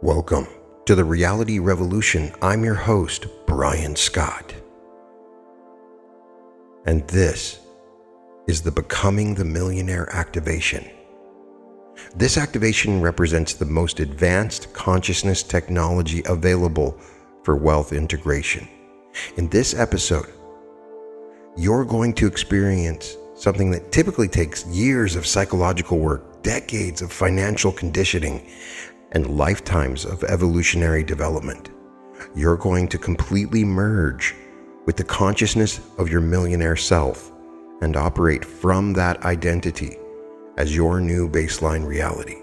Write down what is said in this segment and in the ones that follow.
Welcome to the Reality Revolution. I'm your host, Brian Scott. And this is the Becoming the Millionaire activation. This activation represents the most advanced consciousness technology available for wealth integration. In this episode, you're going to experience something that typically takes years of psychological work, decades of financial conditioning, and lifetimes of evolutionary development. You're going to completely merge with the consciousness of your millionaire self and operate from that identity as your new baseline reality.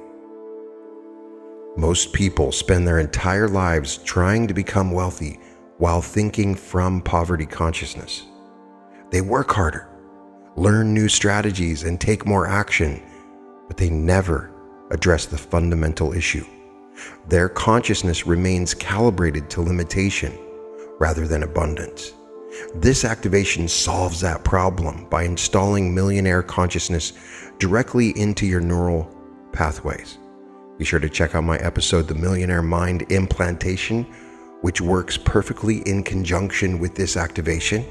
Most people spend their entire lives trying to become wealthy while thinking from poverty consciousness. They work harder, learn new strategies, and take more action, but they never address the fundamental issue. Their consciousness remains calibrated to limitation rather than abundance. This activation solves that problem by installing millionaire consciousness directly into your neural pathways. Be sure to check out my episode, The Millionaire Mind Implantation, which works perfectly in conjunction with this activation.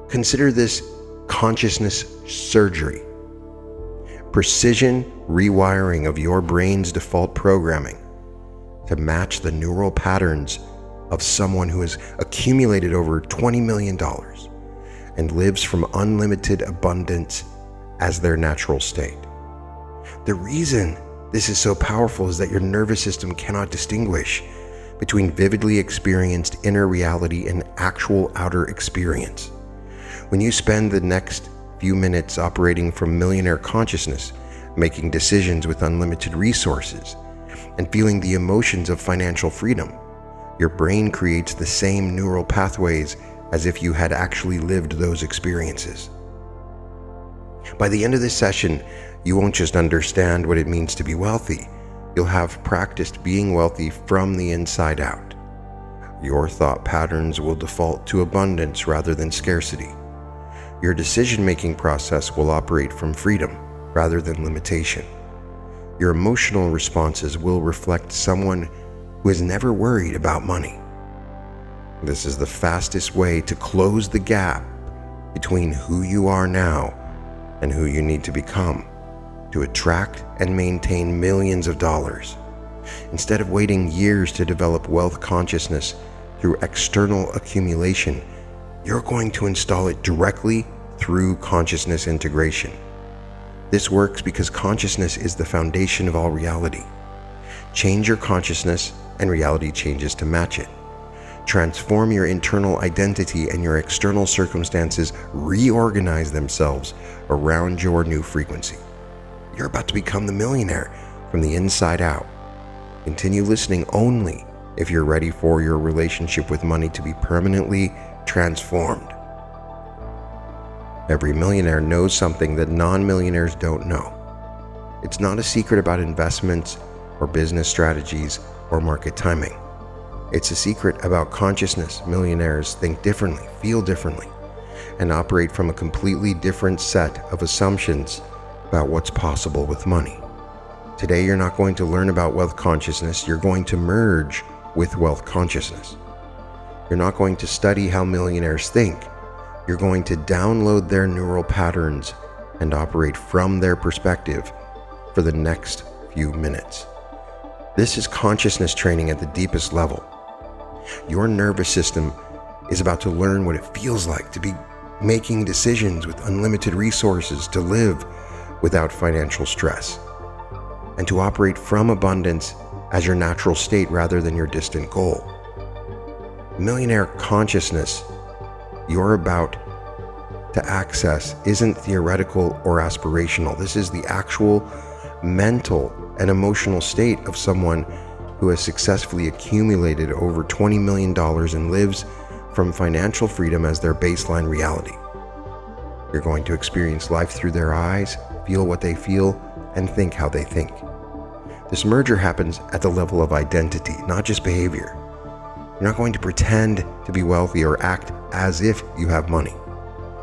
Consider this consciousness surgery, precision rewiring of your brain's default programming to match the neural patterns of someone who has accumulated over $20 million and lives from unlimited abundance as their natural state. The reason this is so powerful is that your nervous system cannot distinguish between vividly experienced inner reality and actual outer experience. When you spend the next few minutes operating from millionaire consciousness, making decisions with unlimited resources, and feeling the emotions of financial freedom, your brain creates the same neural pathways as if you had actually lived those experiences. By the end of this session, you won't just understand what it means to be wealthy, you'll have practiced being wealthy from the inside out. Your thought patterns will default to abundance rather than scarcity. Your decision-making process will operate from freedom rather than limitation. Your emotional responses will reflect someone who has never worried about money. This is the fastest way to close the gap between who you are now and who you need to become to attract and maintain millions of dollars. Instead of waiting years to develop wealth consciousness through external accumulation, you're going to install it directly through consciousness integration. This works because consciousness is the foundation of all reality. Change your consciousness and reality changes to match it. Transform your internal identity and your external circumstances reorganize themselves around your new frequency. You're about to become the millionaire from the inside out. Continue listening only if you're ready for your relationship with money to be permanently transformed. Every millionaire knows something that non-millionaires don't know. It's not a secret about investments or business strategies or market timing. It's a secret about consciousness. Millionaires think differently, feel differently, and operate from a completely different set of assumptions about what's possible with money. Today, you're not going to learn about wealth consciousness, you're going to merge with wealth consciousness. You're not going to study how millionaires think. You're going to download their neural patterns and operate from their perspective for the next few minutes. This is consciousness training at the deepest level. Your nervous system is about to learn what it feels like to be making decisions with unlimited resources, to live without financial stress, and to operate from abundance as your natural state rather than your distant goal. Millionaire consciousness you're about to access isn't theoretical or aspirational. This is the actual mental and emotional state of someone who has successfully accumulated over $20 million and lives from financial freedom as their baseline reality. You're going to experience life through their eyes, feel what they feel, and think how they think. This merger happens at the level of identity, not just behavior. You're not going to pretend to be wealthy or act as if you have money.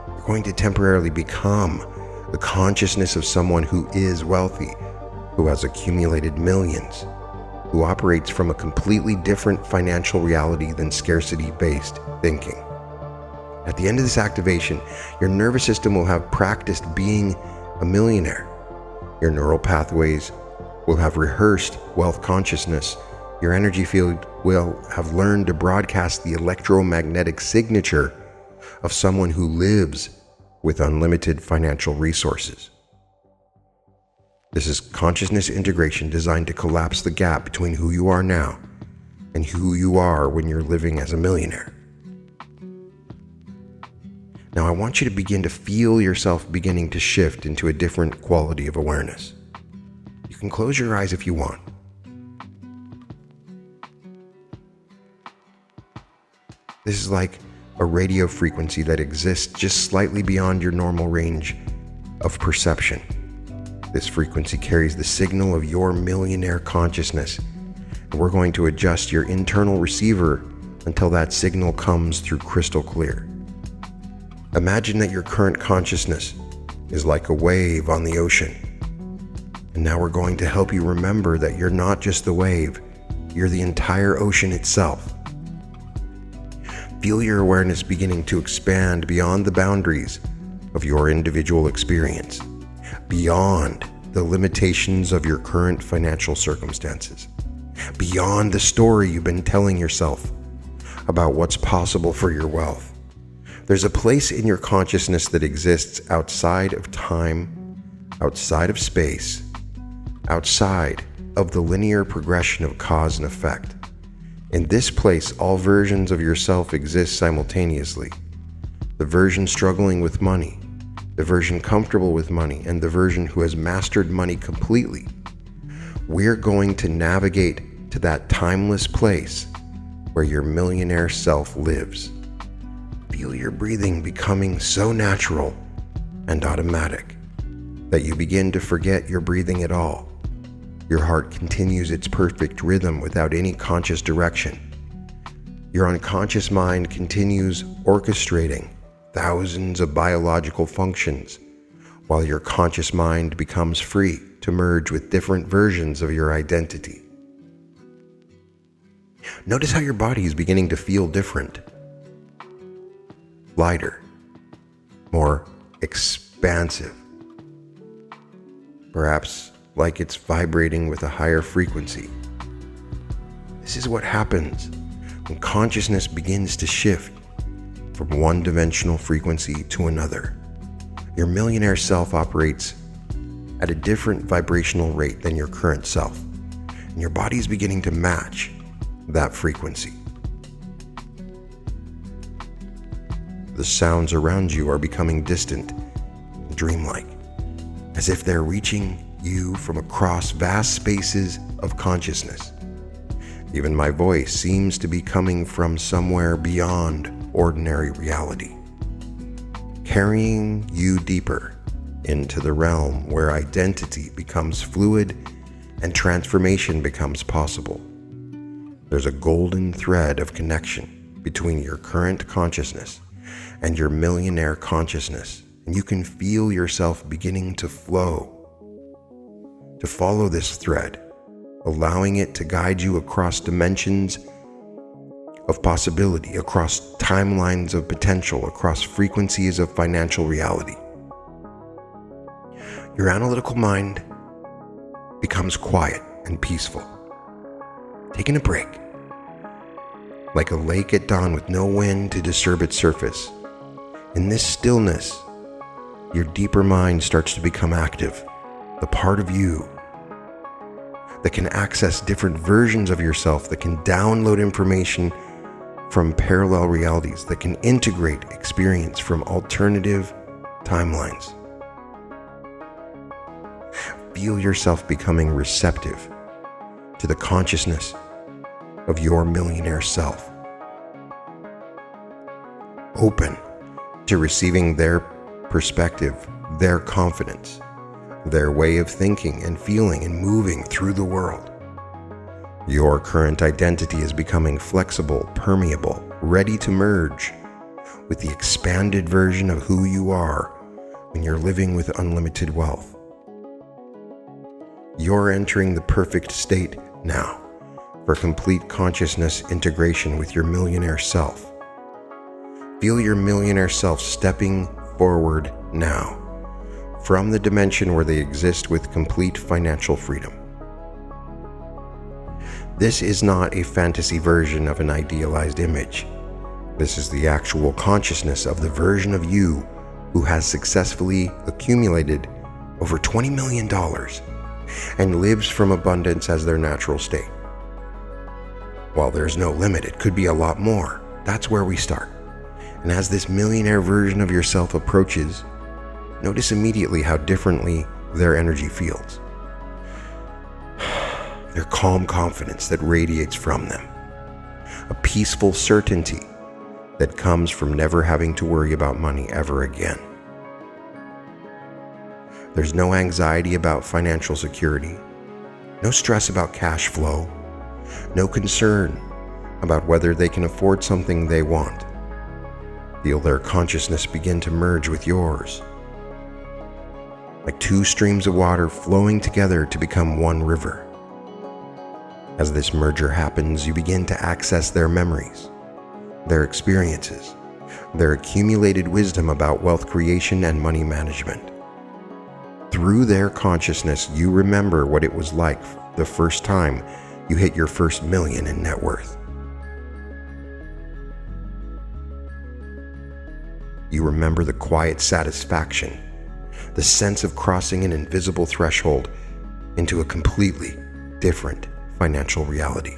You're going to temporarily become the consciousness of someone who is wealthy, who has accumulated millions. who operates from a completely different financial reality than scarcity-based thinking. At the end of this activation, your nervous system will have practiced being a millionaire. Your neural pathways will have rehearsed wealth consciousness. Your energy field will have learned to broadcast the electromagnetic signature of someone who lives with unlimited financial resources. This is consciousness integration designed to collapse the gap between who you are now and who you are when you're living as a millionaire. Now, I want you to begin to feel yourself beginning to shift into a different quality of awareness. You can close your eyes if you want. This is like a radio frequency that exists just slightly beyond your normal range of perception. This frequency carries the signal of your millionaire consciousness, and we're going to adjust your internal receiver until that signal comes through crystal clear. Imagine that your current consciousness is like a wave on the ocean. And now we're going to help you remember that you're not just the wave, you're the entire ocean itself. Feel your awareness beginning to expand beyond the boundaries of your individual experience, beyond the limitations of your current financial circumstances, beyond the story you've been telling yourself about what's possible for your wealth. There's a place in your consciousness that exists outside of time, outside of space, outside of the linear progression of cause and effect. In this place, all versions of yourself exist simultaneously. The version struggling with money, the version comfortable with money, and the version who has mastered money completely. We're going to navigate to that timeless place where your millionaire self lives. Feel your breathing becoming so natural and automatic that you begin to forget you're breathing at all. Your heart continues its perfect rhythm without any conscious direction. Your unconscious mind continues orchestrating thousands of biological functions, while your conscious mind becomes free to merge with different versions of your identity. Notice how your body is beginning to feel different. Lighter, more expansive, perhaps like it's vibrating with a higher frequency. This is what happens when consciousness begins to shift from one-dimensional frequency to another. Your millionaire self operates at a different vibrational rate than your current self, and your body is beginning to match that frequency. The sounds around you are becoming distant, dreamlike, as if they're reaching you from across vast spaces of consciousness. Even my voice seems to be coming from somewhere beyond ordinary reality, carrying you deeper into the realm where identity becomes fluid and transformation becomes possible. There's a golden thread of connection between your current consciousness and your millionaire consciousness, and you can feel yourself beginning to flow. To follow this thread, allowing it to guide you across dimensions of possibility, across timelines of potential, across frequencies of financial reality. Your analytical mind becomes quiet and peaceful, taking a break, like a lake at dawn with no wind to disturb its surface. In this stillness, your deeper mind starts to become active, the part of you that can access different versions of yourself, that can download information from parallel realities, that can integrate experience from alternative timelines. Feel yourself becoming receptive to the consciousness of your millionaire self. Open to receiving their perspective, their confidence, their way of thinking and feeling and moving through the world. Your current identity is becoming flexible, permeable, ready to merge with the expanded version of who you are when you're living with unlimited wealth. You're entering the perfect state now, for complete consciousness integration with your millionaire self. Feel your millionaire self stepping forward now from the dimension where they exist with complete financial freedom. This is not a fantasy version of an idealized image. This is the actual consciousness of the version of you who has successfully accumulated over $20 million and lives from abundance as their natural state. While there's no limit, it could be a lot more. That's where we start. And as this millionaire version of yourself approaches, notice immediately how differently their energy feels. Their calm confidence that radiates from them. A peaceful certainty that comes from never having to worry about money ever again. There's no anxiety about financial security, no stress about cash flow, no concern about whether they can afford something they want. Feel their consciousness begin to merge with yours, like two streams of water flowing together to become one river. As this merger happens, you begin to access their memories, their experiences, their accumulated wisdom about wealth creation and money management. Through their consciousness, you remember what it was like the first time you hit your first million in net worth. You remember the quiet satisfaction, the sense of crossing an invisible threshold into a completely different financial reality.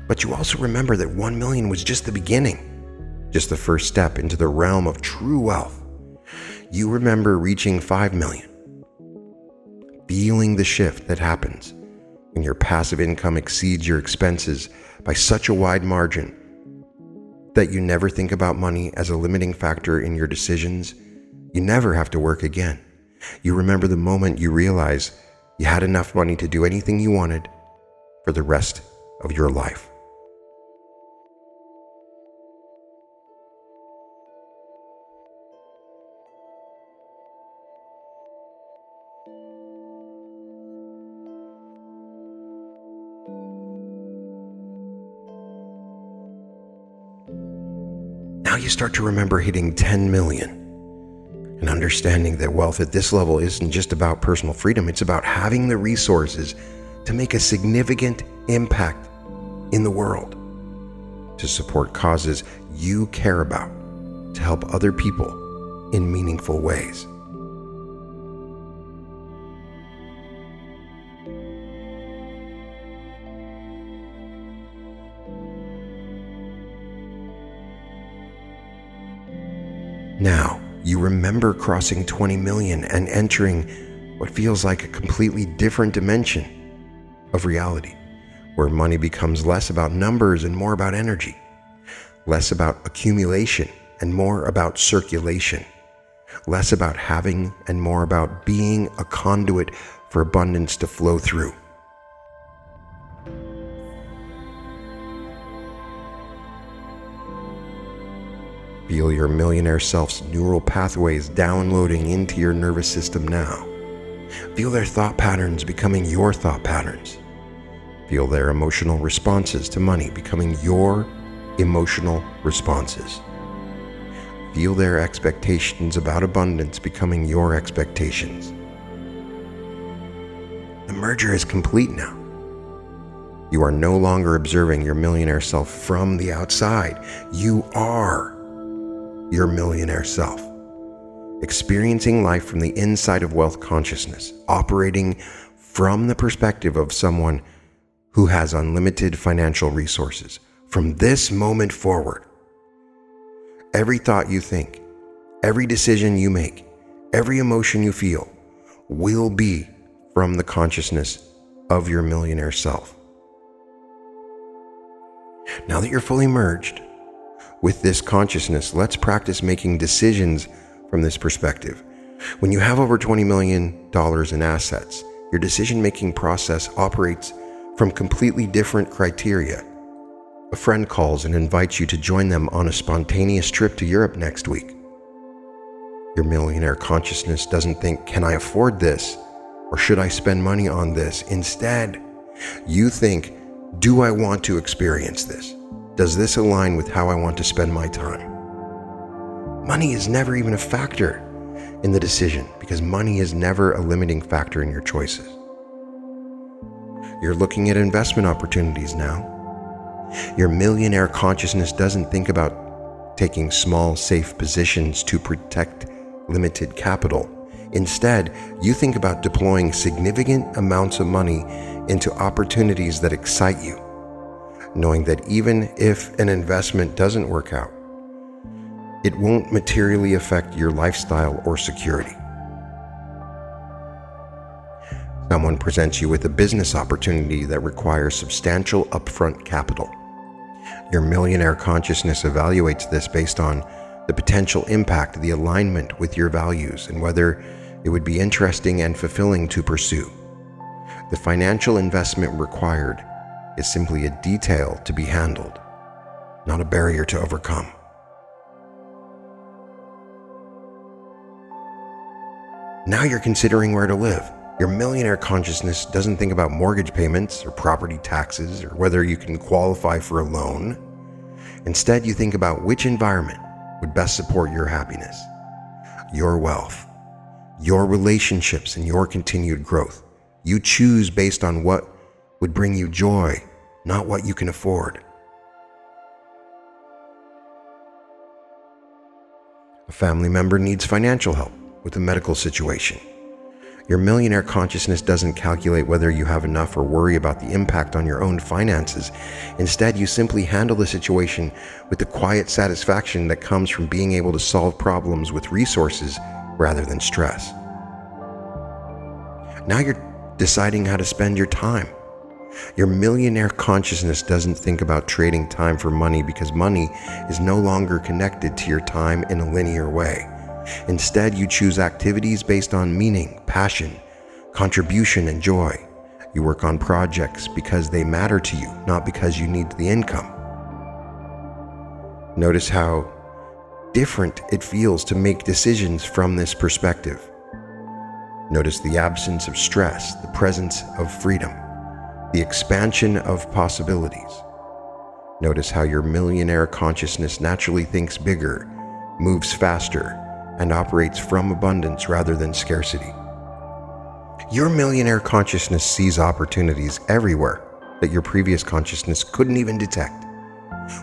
But you also remember that 1 million was just the beginning, just the first step into the realm of true wealth. You remember reaching 5 million, feeling the shift that happens when your passive income exceeds your expenses by such a wide margin that you never think about money as a limiting factor in your decisions. You never have to work again. You remember the moment you realize you had enough money to do anything you wanted for the rest of your life. Now you start to remember hitting 10 million and understanding that wealth at this level isn't just about personal freedom, it's about having the resources to make a significant impact in the world, to support causes you care about, to help other people in meaningful ways. Now, you remember crossing 20 million and entering what feels like a completely different dimension of reality, where money becomes less about numbers and more about energy, less about accumulation and more about circulation, less about having and more about being a conduit for abundance to flow through. Feel your millionaire self's neural pathways downloading into your nervous system now. Feel their thought patterns becoming your thought patterns. Feel their emotional responses to money becoming your emotional responses. Feel their expectations about abundance becoming your expectations. The merger is complete now. You are no longer observing your millionaire self from the outside. You are your millionaire self, experiencing life from the inside of wealth consciousness, operating from the perspective of someone who has unlimited financial resources. From this moment forward, every thought you think, every decision you make, every emotion you feel will be from the consciousness of your millionaire self. Now that you're fully merged with this consciousness, let's practice making decisions from this perspective. When you have over $20 million in assets, your decision-making process operates from completely different criteria. A friend calls and invites you to join them on a spontaneous trip to Europe next week. Your millionaire consciousness doesn't think, can I afford this? Or should I spend money on this? Instead, you think, do I want to experience this? Does this align with how I want to spend my time? Money is never even a factor in the decision because money is never a limiting factor in your choices. You're looking at investment opportunities now. Your millionaire consciousness doesn't think about taking small, safe positions to protect limited capital. Instead, you think about deploying significant amounts of money into opportunities that excite you, knowing that even if an investment doesn't work out, it won't materially affect your lifestyle or security. Someone presents you with a business opportunity that requires substantial upfront capital. Your millionaire consciousness evaluates this based on the potential impact, the alignment with your values, and whether it would be interesting and fulfilling to pursue. The financial investment required is simply a detail to be handled, not a barrier to overcome. Now you're considering where to live. Your millionaire consciousness doesn't think about mortgage payments or property taxes or whether you can qualify for a loan. Instead, you think about which environment would best support your happiness, your wealth, your relationships, and your continued growth. You choose based on what would bring you joy, not what you can afford. A family member needs financial help with a medical situation. Your millionaire consciousness doesn't calculate whether you have enough or worry about the impact on your own finances. Instead, you simply handle the situation with the quiet satisfaction that comes from being able to solve problems with resources rather than stress. Now you're deciding how to spend your time. Your millionaire consciousness doesn't think about trading time for money because money is no longer connected to your time in a linear way. Instead, you choose activities based on meaning, passion, contribution, and joy. You work on projects because they matter to you, not because you need the income. Notice how different it feels to make decisions from this perspective. Notice the absence of stress, the presence of freedom, the expansion of possibilities. Notice how your millionaire consciousness naturally thinks bigger, moves faster, and operates from abundance rather than scarcity. Your millionaire consciousness sees opportunities everywhere that your previous consciousness couldn't even detect.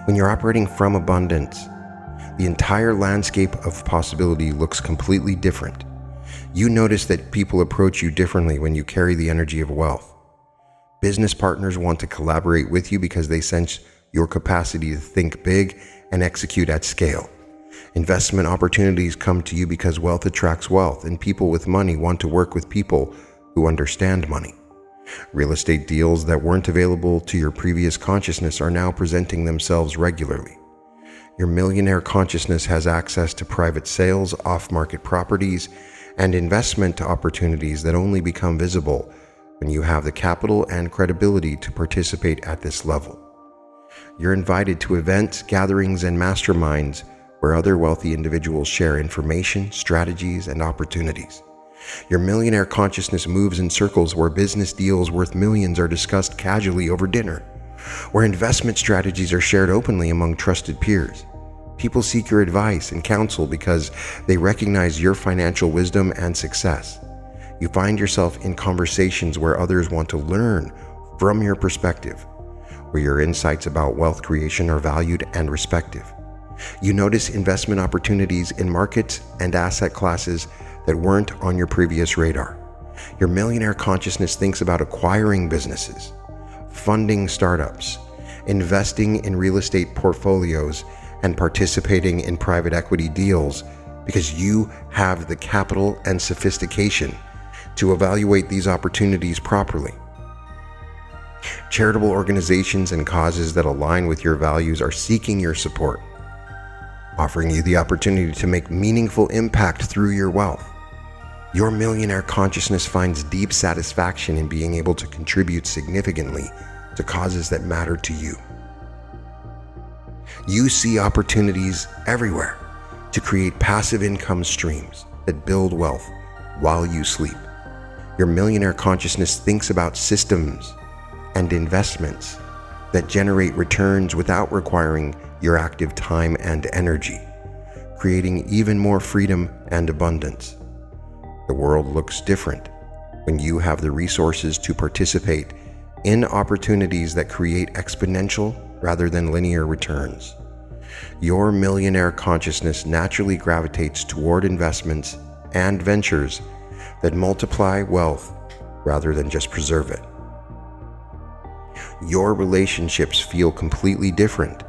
When you're operating from abundance, the entire landscape of possibility looks completely different. You notice that people approach you differently when you carry the energy of wealth. Business partners want to collaborate with you because they sense your capacity to think big and execute at scale. Investment opportunities come to you because wealth attracts wealth, and people with money want to work with people who understand money. Real estate deals that weren't available to your previous consciousness are now presenting themselves regularly. Your millionaire consciousness has access to private sales, off-market properties, and investment opportunities that only become visible when you have the capital and credibility to participate at this level. You're invited to events, gatherings, and masterminds where other wealthy individuals share information, strategies, and opportunities. Your millionaire consciousness moves in circles where business deals worth millions are discussed casually over dinner, where investment strategies are shared openly among trusted peers. People seek your advice and counsel because they recognize your financial wisdom and success. You find yourself in conversations where others want to learn from your perspective, where your insights about wealth creation are valued and respected. You notice investment opportunities in markets and asset classes that weren't on your previous radar. Your millionaire consciousness thinks about acquiring businesses, funding startups, investing in real estate portfolios, and participating in private equity deals because you have the capital and sophistication to evaluate these opportunities properly. Charitable organizations and causes that align with your values are seeking your support, offering you the opportunity to make meaningful impact through your wealth. Your millionaire consciousness finds deep satisfaction in being able to contribute significantly to causes that matter to you. You see opportunities everywhere to create passive income streams that build wealth while you sleep. Your millionaire consciousness thinks about systems and investments that generate returns without requiring your active time and energy, creating even more freedom and abundance. The world looks different when you have the resources to participate in opportunities that create exponential rather than linear returns. Your millionaire consciousness naturally gravitates toward investments and ventures that multiply wealth rather than just preserve it. Your relationships feel completely different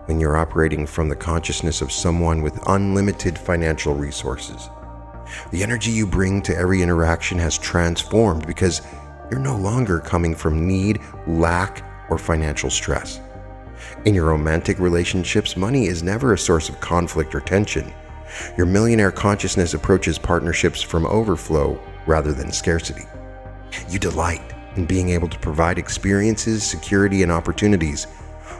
when you're operating from the consciousness of someone with unlimited financial resources. The energy you bring to every interaction has transformed because you're no longer coming from need, lack, or financial stress. In your romantic relationships, money is never a source of conflict or tension. Your millionaire consciousness approaches partnerships from overflow rather than scarcity. You delight in being able to provide experiences, security, and opportunities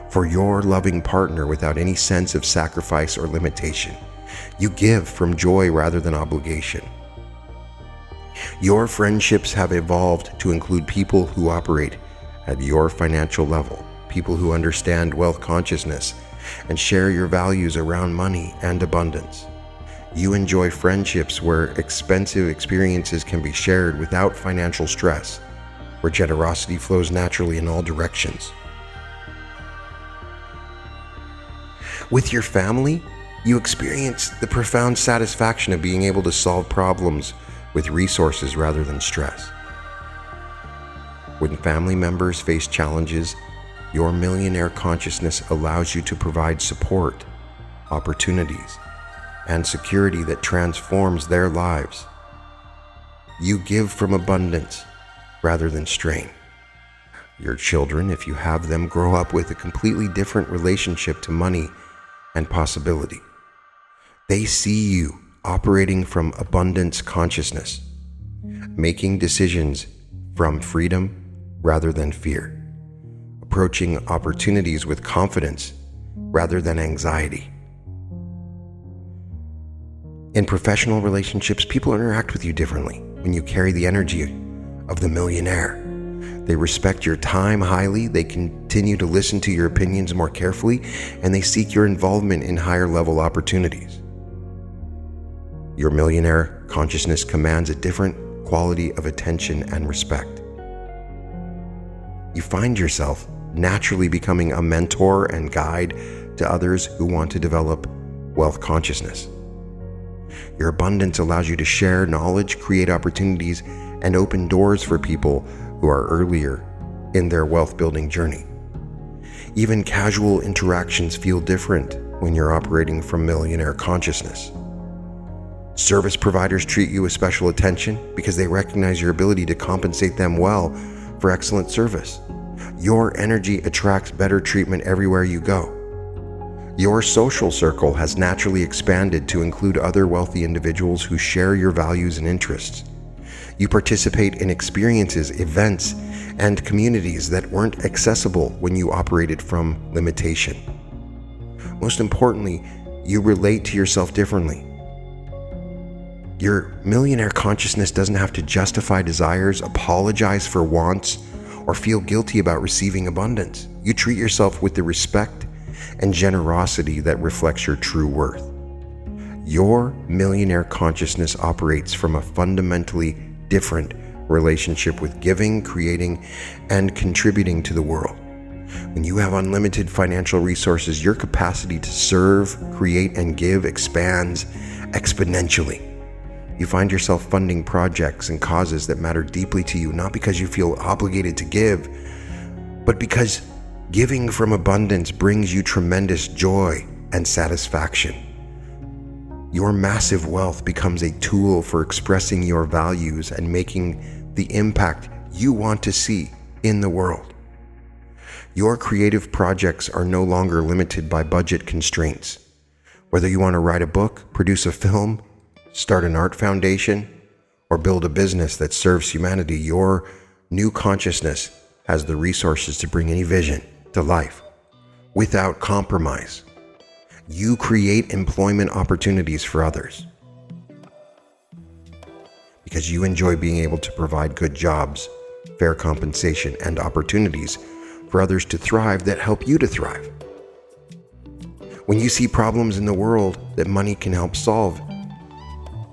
for your loving partner without any sense of sacrifice or limitation. You give from joy rather than obligation. Your friendships have evolved to include people who operate at your financial level, people who understand wealth consciousness and share your values around money and abundance. You enjoy friendships where expensive experiences can be shared without financial stress, where generosity flows naturally in all directions. With your family, you experience the profound satisfaction of being able to solve problems with resources rather than stress. When family members face challenges, your millionaire consciousness allows you to provide support, opportunities, and security that transforms their lives. You give from abundance rather than strain. Your children, if you have them, grow up with a completely different relationship to money and possibility. They see you operating from abundance consciousness, making decisions from freedom rather than fear, approaching opportunities with confidence rather than anxiety. In professional relationships, people interact with you differently when you carry the energy of the millionaire. They respect your time highly, they continue to listen to your opinions more carefully, and they seek your involvement in higher level opportunities. Your millionaire consciousness commands a different quality of attention and respect. You find yourself naturally becoming a mentor and guide to others who want to develop wealth consciousness. Your abundance allows you to share knowledge, create opportunities, and open doors for people who are earlier in their wealth building journey. Even casual interactions feel different when you're operating from millionaire consciousness. Service providers treat you with special attention because they recognize your ability to compensate them well for excellent service. Your energy attracts better treatment everywhere you go. Your social circle has naturally expanded to include other wealthy individuals who share your values and interests. You participate in experiences, events, and communities that weren't accessible when you operated from limitation. Most importantly, you relate to yourself differently. Your millionaire consciousness doesn't have to justify desires, apologize for wants, or feel guilty about receiving abundance. You treat yourself with the respect and generosity that reflects your true worth. Your millionaire consciousness operates from a fundamentally different relationship with giving, creating, and contributing to the world. When you have unlimited financial resources, your capacity to serve, create, and give expands exponentially. You find yourself funding projects and causes that matter deeply to you, not because you feel obligated to give, but because giving from abundance brings you tremendous joy and satisfaction. Your massive wealth becomes a tool for expressing your values and making the impact you want to see in the world. Your creative projects are no longer limited by budget constraints. Whether you want to write a book, produce a film, start an art foundation, or build a business that serves humanity, your new consciousness has the resources to bring any vision to life without compromise. You create employment opportunities for others because you enjoy being able to provide good jobs, fair compensation, and opportunities for others to thrive that help you to thrive. When you see problems in the world that money can help solve,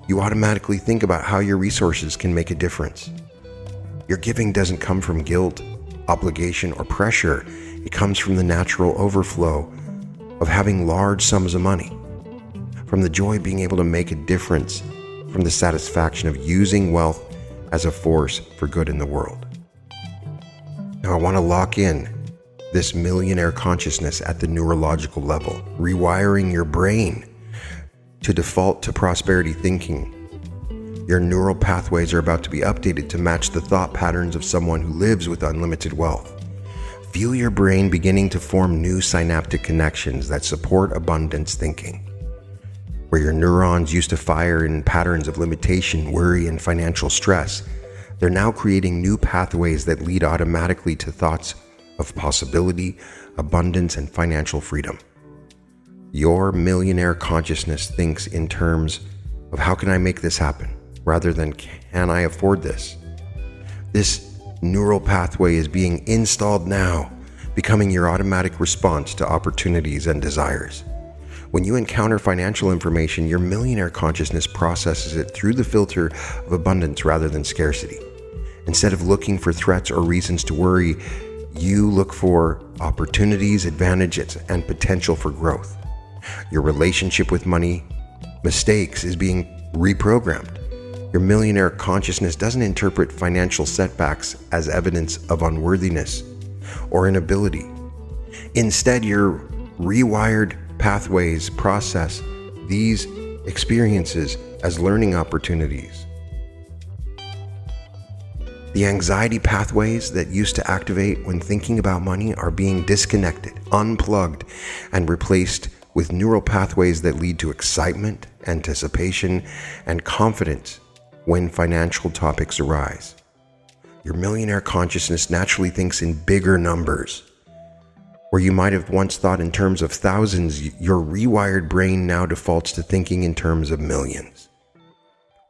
you automatically think about how your resources can make a difference. Your giving doesn't come from guilt, obligation, or pressure. It comes from the natural overflow of having large sums of money, from the joy of being able to make a difference, from the satisfaction of using wealth as a force for good in the world. Now, I want to lock in this millionaire consciousness at the neurological level, rewiring your brain to default to prosperity thinking. Your neural pathways are about to be updated to match the thought patterns of someone who lives with unlimited wealth. Feel your brain beginning to form new synaptic connections that support abundance thinking. Where your neurons used to fire in patterns of limitation, worry, and financial stress, they're now creating new pathways that lead automatically to thoughts of possibility, abundance, and financial freedom. Your millionaire consciousness thinks in terms of how can I make this happen, rather than can I afford this? This neural pathway is being installed now, becoming your automatic response to opportunities and desires. When you encounter financial information, your millionaire consciousness processes it through the filter of abundance rather than scarcity. Instead of looking for threats or reasons to worry, you look for opportunities, advantages, and potential for growth. Your relationship with money mistakes is being reprogrammed. Your millionaire consciousness doesn't interpret financial setbacks as evidence of unworthiness or inability. Instead, your rewired pathways process these experiences as learning opportunities. The anxiety pathways that used to activate when thinking about money are being disconnected, unplugged, and replaced with neural pathways that lead to excitement, anticipation, and confidence when financial topics arise. Your millionaire consciousness naturally thinks in bigger numbers. Where you might have once thought in terms of thousands, your rewired brain now defaults to thinking in terms of millions.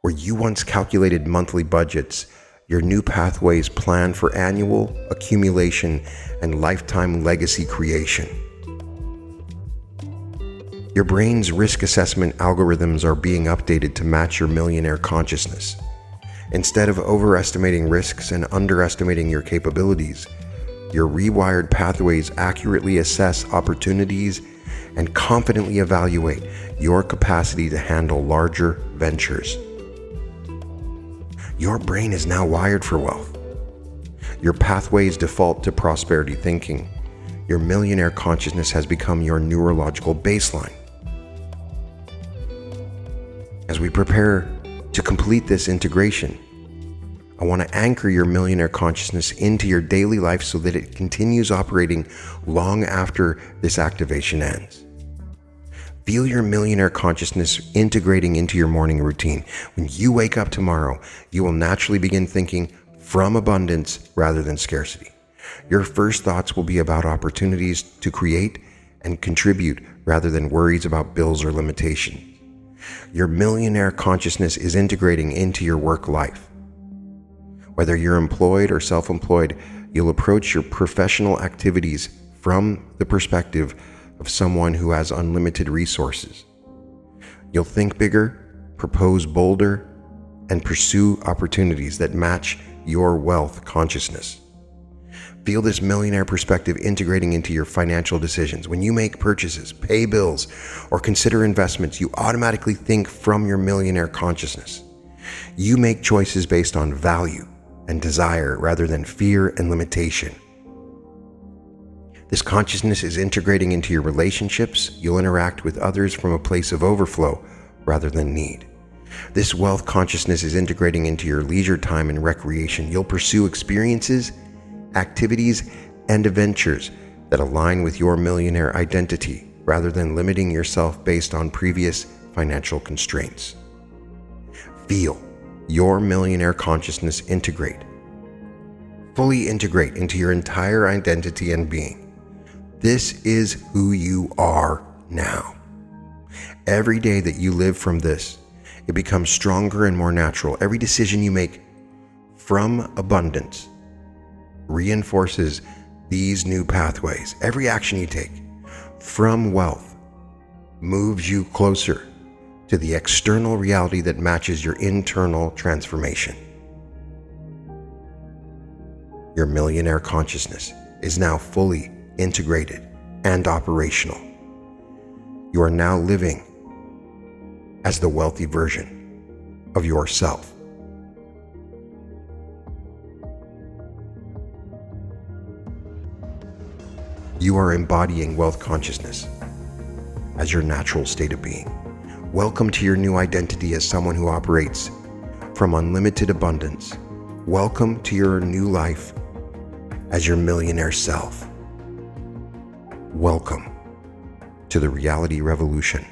Where you once calculated monthly budgets, your new pathways plan for annual accumulation and lifetime legacy creation. Your brain's risk assessment algorithms are being updated to match your millionaire consciousness. Instead of overestimating risks and underestimating your capabilities, your rewired pathways accurately assess opportunities and confidently evaluate your capacity to handle larger ventures. Your brain is now wired for wealth. Your pathways default to prosperity thinking. Your millionaire consciousness has become your neurological baseline. As we prepare to complete this integration, I want to anchor your millionaire consciousness into your daily life so that it continues operating long after this activation ends. Feel your millionaire consciousness integrating into your morning routine. When you wake up tomorrow, you will naturally begin thinking from abundance rather than scarcity. Your first thoughts will be about opportunities to create and contribute rather than worries about bills or limitations. Your millionaire consciousness is integrating into your work life. Whether you're employed or self-employed, you'll approach your professional activities from the perspective of someone who has unlimited resources. You'll think bigger, propose bolder, and pursue opportunities that match your wealth consciousness. Feel this millionaire perspective integrating into your financial decisions. When you make purchases, pay bills, or consider investments, you automatically think from your millionaire consciousness. You make choices based on value and desire rather than fear and limitation. This consciousness is integrating into your relationships. You'll interact with others from a place of overflow rather than need. This wealth consciousness is integrating into your leisure time and recreation. You'll pursue experiences, activities, and adventures that align with your millionaire identity rather than limiting yourself based on previous financial constraints. Feel your millionaire consciousness fully integrate into your entire identity and being. This is who you are now. Every day that you live from this, it becomes stronger and more natural. Every decision you make from abundance reinforces these new pathways. Every action you take from wealth moves you closer to the external reality that matches your internal transformation. Your millionaire consciousness is now fully integrated and operational. You are now living as the wealthy version of yourself. You are embodying wealth consciousness as your natural state of being. Welcome to your new identity as someone who operates from unlimited abundance. Welcome to your new life as your millionaire self. Welcome to the reality revolution.